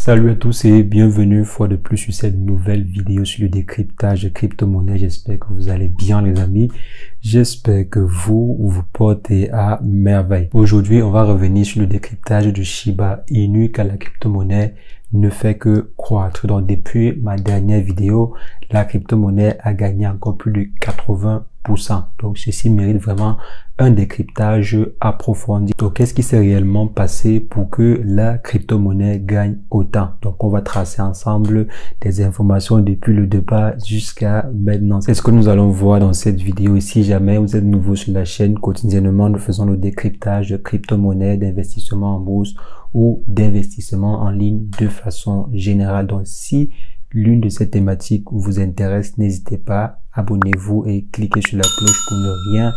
Salut à tous et bienvenue une fois de plus sur cette nouvelle vidéo sur le décryptage de crypto-monnaie. J'espère que vous allez bien les amis. J'espère que vous portez à merveille. Aujourd'hui, on va revenir sur le décryptage du Shiba Inu car la crypto-monnaie ne fait que croître. Donc depuis ma dernière vidéo, la crypto-monnaie a gagné encore plus de 80%. Donc ceci mérite vraiment un décryptage approfondi. Donc qu'est-ce qui s'est réellement passé pour que la crypto-monnaie gagne autant? Donc on va tracer ensemble des informations depuis le départ jusqu'à maintenant. C'est ce que nous allons voir dans cette vidéo. Et si jamais vous êtes nouveau sur la chaîne, quotidiennement nous faisons le décryptage de crypto-monnaie, d'investissement en bourse ou d'investissement en ligne de façon générale. Donc si l'une de ces thématiques vous intéresse, n'hésitez pas, abonnez-vous et cliquez sur la cloche pour ne rien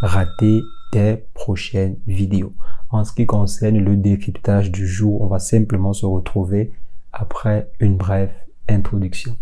rater des prochaines vidéos. En ce qui concerne le décryptage du jour, on va simplement se retrouver après une brève introduction.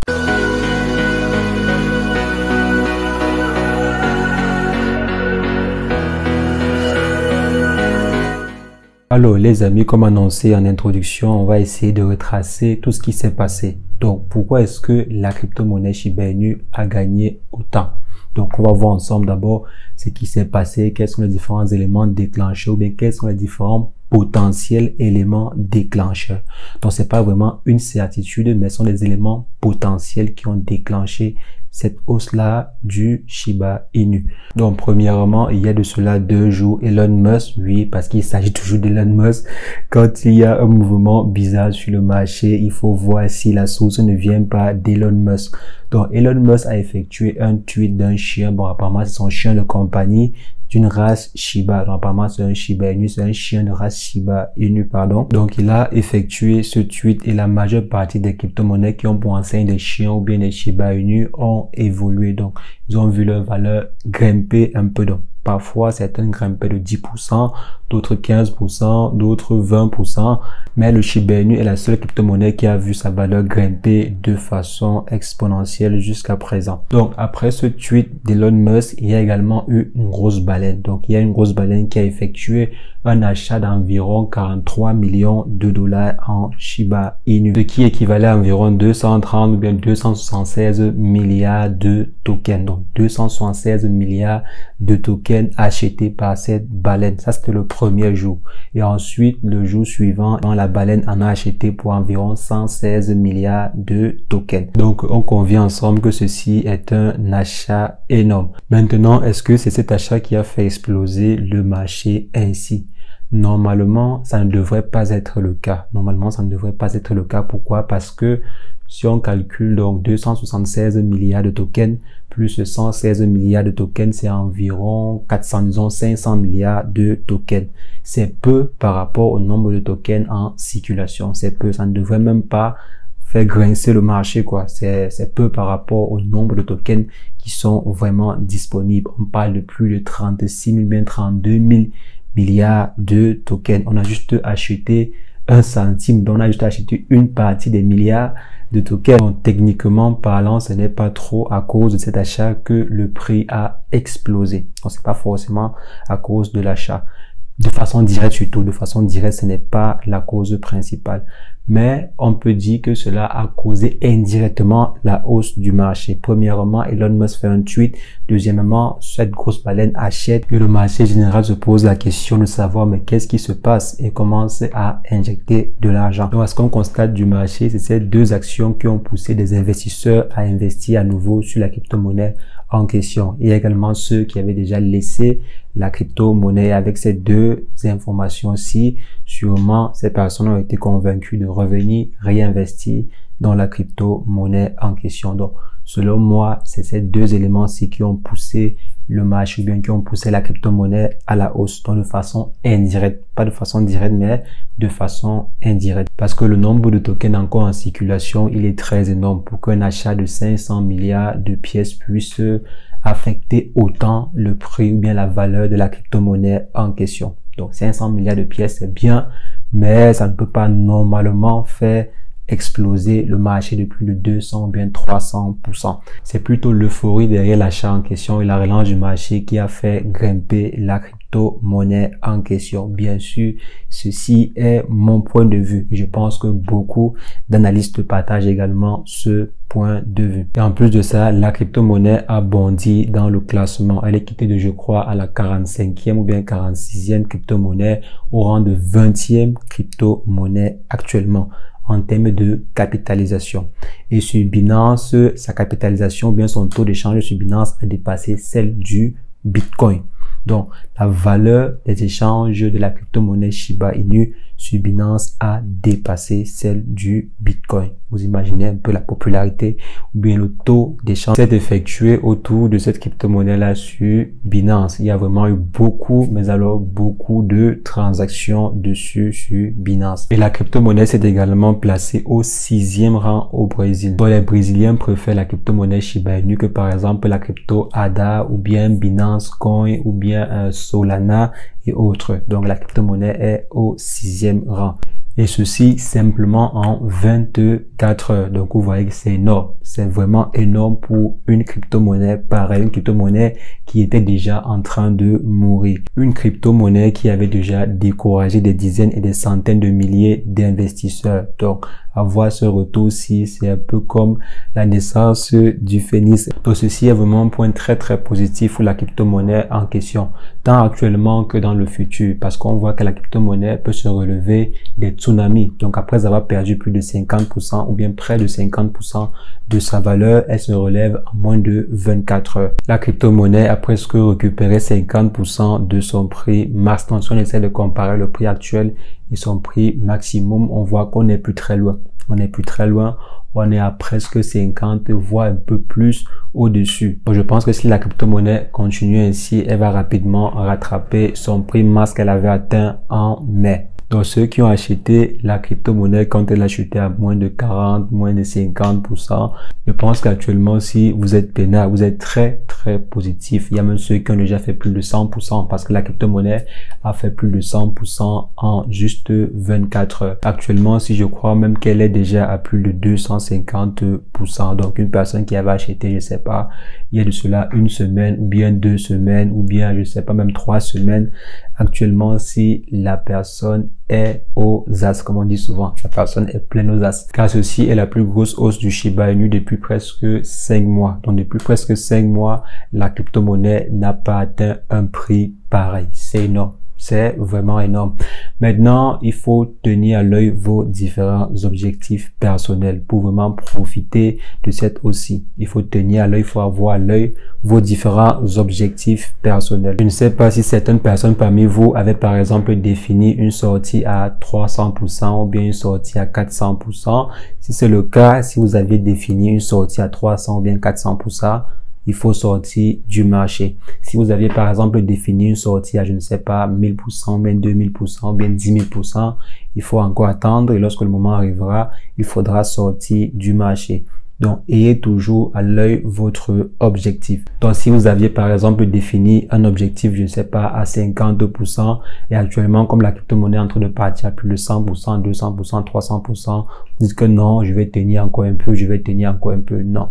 Alors les amis, comme annoncé en introduction, on va essayer de retracer tout ce qui s'est passé. Donc pourquoi est-ce que la crypto-monnaie Shiba Inu a gagné autant? Donc on va voir ensemble d'abord ce qui s'est passé, quels sont les différents éléments déclencheurs ou bien quels sont les différents potentiels éléments déclencheurs. Donc c'est pas vraiment une certitude, mais ce sont des éléments potentiels qui ont déclenché cette hausse-là du Shiba Inu. Donc, premièrement, il y a de cela 2 jours, Elon Musk, oui, parce qu'il s'agit toujours d'Elon Musk. Quand il y a un mouvement bizarre sur le marché, il faut voir si la source ne vient pas d'Elon Musk. Donc, Elon Musk a effectué un tweet d'un chien. Bon, apparemment, c'est son chien de compagnie d'une race Shiba. Donc, apparemment, c'est un Shiba Inu, c'est un chien de race Shiba Inu, pardon. Donc, il a effectué ce tweet et la majeure partie des crypto-monnaies qui ont pour enseigne des chiens ou bien des Shiba Inu ont évolué. Donc, ils ont vu leur valeur grimper un peu. Donc, parfois, certaines grimpaient de 10%, d'autres 15%, d'autres 20%. Mais le Shiba Inu est la seule crypto-monnaie qui a vu sa valeur grimper de façon exponentielle jusqu'à présent. Donc, après ce tweet d'Elon Musk, il y a également eu une grosse baleine. Donc, il y a une grosse baleine qui a effectué un achat d'environ 43 millions de dollars en Shiba Inu, ce qui équivalait à environ 230 ou bien 276 milliards de tokens. Donc, 276 milliards de tokens achetés par cette baleine. Ça, c'était le premier jour. Et ensuite, le jour suivant, la baleine en a acheté pour environ 116 milliards de tokens. Donc, on convient ensemble que ceci est un achat énorme. Maintenant, est-ce que c'est cet achat qui a fait exploser le marché ainsi? Normalement, ça ne devrait pas être le cas. Normalement, ça ne devrait pas être le cas. Pourquoi? Parce que si on calcule donc 276 milliards de tokens plus 116 milliards de tokens, c'est environ 500 milliards de tokens. C'est peu par rapport au nombre de tokens en circulation. C'est peu. Ça ne devrait même pas faire grincer le marché, quoi. C'est peu par rapport au nombre de tokens qui sont vraiment disponibles. On parle de plus de 36 000, bien 32 000 milliards de tokens. On a juste acheté 1 centime, donc on a juste acheté une partie des milliards de tokens. Donc, techniquement parlant, ce n'est pas trop à cause de cet achat que le prix a explosé. Donc, c'est pas forcément à cause de l'achat. De façon directe surtout, de façon directe, ce n'est pas la cause principale. Mais on peut dire que cela a causé indirectement la hausse du marché. Premièrement, Elon Musk fait un tweet. Deuxièmement, cette grosse baleine achète et le marché général se pose la question de savoir mais qu'est-ce qui se passe et commence à injecter de l'argent. Donc, ce qu'on constate du marché, c'est ces deux actions qui ont poussé des investisseurs à investir à nouveau sur la crypto-monnaie en question. Il y a également ceux qui avaient déjà laissé la crypto-monnaie. Avec ces deux informations-ci, sûrement ces personnes ont été convaincues de revenir réinvestir dans la crypto-monnaie en question. Donc, selon moi, c'est ces deux éléments-ci qui ont poussé le marché ou bien qui ont poussé la crypto-monnaie à la hausse. Donc, de façon indirecte, pas de façon directe, mais de façon indirecte. Parce que le nombre de tokens encore en circulation, il est très énorme pour qu'un achat de 500 milliards de pièces puisse affecter autant le prix ou bien la valeur de la crypto-monnaie en question. Donc 500 milliards de pièces, c'est bien, mais ça ne peut pas normalement faire exploser le marché de plus de 200 ou bien 300%. C'est plutôt l'euphorie derrière l'achat en question et la relance du marché qui a fait grimper la crypto-monnaie en question. Bien sûr, ceci est mon point de vue et je pense que beaucoup d'analystes partagent également ce point de vue. Et en plus de ça, la crypto-monnaie a bondi dans le classement. Elle est quittée de, je crois, à la 45e ou bien 46e crypto-monnaie au rang de 20e crypto-monnaie actuellement en termes de capitalisation. Et sur Binance, sa capitalisation ou bien son taux d'échange sur Binance a dépassé celle du Bitcoin. Donc, la valeur des échanges de la crypto-monnaie Shiba Inu sur Binance a dépassé celle du Bitcoin. Vous imaginez un peu la popularité ou bien le taux d'échange s'est effectué autour de cette crypto-monnaie-là sur Binance. Il y a vraiment eu beaucoup, mais alors beaucoup de transactions dessus sur Binance. Et la crypto-monnaie s'est également placée au 6e rang au Brésil. Donc, les Brésiliens préfèrent la crypto-monnaie Shiba Inu que par exemple la crypto ADA ou bien Binance Coin ou bien Solana et autres. Donc la crypto-monnaie est au 6e rang. Et ceci simplement en 24 heures. Donc vous voyez que c'est énorme. C'est vraiment énorme pour une crypto-monnaie pareille, une crypto-monnaie qui était déjà en train de mourir. Une crypto-monnaie qui avait déjà découragé des dizaines et des centaines de milliers d'investisseurs. Donc avoir ce retour-ci, c'est un peu comme la naissance du phénix. Donc ceci est vraiment un point très positif pour la crypto-monnaie en question, tant actuellement que dans le futur, parce qu'on voit que la crypto-monnaie peut se relever des tsunamis. Donc après avoir perdu plus de 50% ou bien près de 50% de sa valeur, elle se relève en moins de 24 heures. La crypto-monnaie a presque récupéré 50% de son prix max. Donc si on essaie de comparer le prix actuel et son prix maximum, on voit qu'on n'est plus très loin. On n'est plus très loin. On est à presque 50, voire un peu plus au-dessus. Donc je pense que si la crypto-monnaie continue ainsi, elle va rapidement rattraper son prix max qu'elle avait atteint en mai. Donc ceux qui ont acheté la crypto-monnaie quand elle a chuté à moins de 40, moins de 50%, je pense qu'actuellement si vous êtes peinard, vous êtes très positif. Il y a même ceux qui ont déjà fait plus de 100% parce que la crypto-monnaie a fait plus de 100% en juste 24 heures. Actuellement, si je crois même qu'elle est déjà à plus de 250%. Donc une personne qui avait acheté, je sais pas, il y a de cela une semaine ou bien 2 semaines ou bien je sais pas même 3 semaines. Actuellement, si la personne est aux as, comme on dit souvent, la personne est pleine aux as. Car ceci est la plus grosse hausse du Shiba Inu depuis presque 5 mois. Donc depuis presque 5 mois, la crypto-monnaie n'a pas atteint un prix pareil. C'est énorme. C'est vraiment énorme. Maintenant, il faut tenir à l'œil vos différents objectifs personnels pour vraiment profiter de cette hausse. Il faut tenir à l'œil, il faut avoir à l'œil vos différents objectifs personnels. Je ne sais pas si certaines personnes parmi vous avaient par exemple défini une sortie à 300% ou bien une sortie à 400%. Si c'est le cas, si vous avez défini une sortie à 300 ou bien 400%, il faut sortir du marché. Si vous aviez par exemple défini une sortie à, je ne sais pas, 1000%, bien 2000%, bien 10 000%, il faut encore attendre et lorsque le moment arrivera, il faudra sortir du marché. Donc, ayez toujours à l'œil votre objectif. Donc, si vous aviez par exemple défini un objectif, je ne sais pas, à 52% et actuellement, comme la crypto-monnaie est en train de partir à plus de 100%, 200%, 300%, vous dites que non, je vais tenir encore un peu, je vais tenir encore un peu. Non.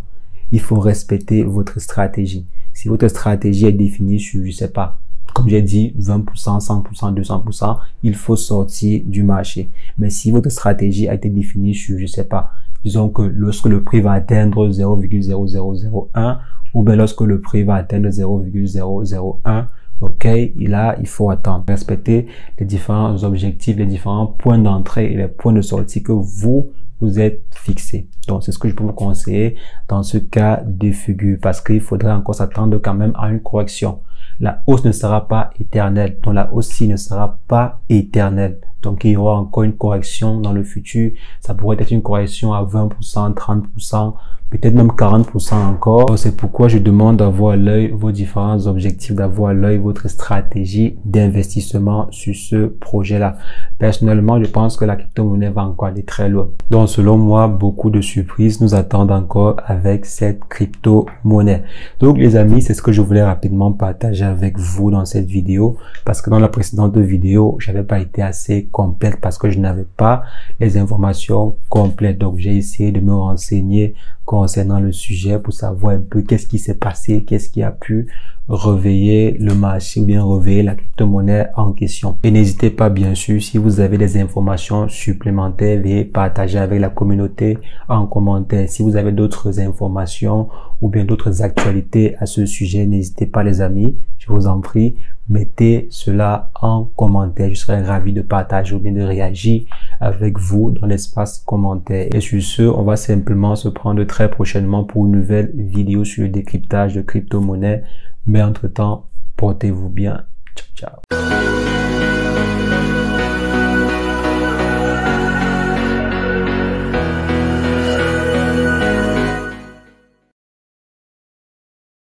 Il faut respecter votre stratégie. Si votre stratégie est définie sur, je sais pas, comme j'ai dit, 20%, 100%, 200%, il faut sortir du marché. Mais si votre stratégie a été définie sur, je sais pas, disons que lorsque le prix va atteindre 0,0001 ou bien lorsque le prix va atteindre 0,001, ok, là, il faut attendre. Respecter les différents objectifs, les différents points d'entrée et les points de sortie que vous êtes fixé. Donc, c'est ce que je peux vous conseiller dans ce cas de figure parce qu'il faudrait encore s'attendre quand même à une correction. La hausse ne sera pas éternelle. Donc, la hausse-ci ne sera pas éternelle. Donc, il y aura encore une correction dans le futur. Ça pourrait être une correction à 20%, 30%, peut-être même 40% encore. C'est pourquoi je demande d'avoir à l'œil vos différents objectifs, d'avoir à l'œil votre stratégie d'investissement sur ce projet-là. Personnellement, je pense que la crypto-monnaie va encore aller très loin. Donc, selon moi, beaucoup de surprises nous attendent encore avec cette crypto-monnaie. Donc, les amis, c'est ce que je voulais rapidement partager avec vous dans cette vidéo parce que dans la précédente vidéo, j'avais pas été assez complète parce que je n'avais pas les informations complètes. Donc, j'ai essayé de me renseigner concernant le sujet pour savoir un peu qu'est-ce qui s'est passé, qu'est-ce qui a pu réveiller le marché ou bien réveiller la crypto-monnaie en question. Et n'hésitez pas, bien sûr, si vous avez des informations supplémentaires, veuillez partager avec la communauté en commentaire. Si vous avez d'autres informations ou bien d'autres actualités à ce sujet, n'hésitez pas les amis, je vous en prie, mettez cela en commentaire. Je serai ravi de partager ou bien de réagir avec vous dans l'espace commentaire. Et sur ce, on va simplement se prendre très prochainement pour une nouvelle vidéo sur le décryptage de crypto-monnaie. Mais entre-temps, portez-vous bien. Ciao, ciao.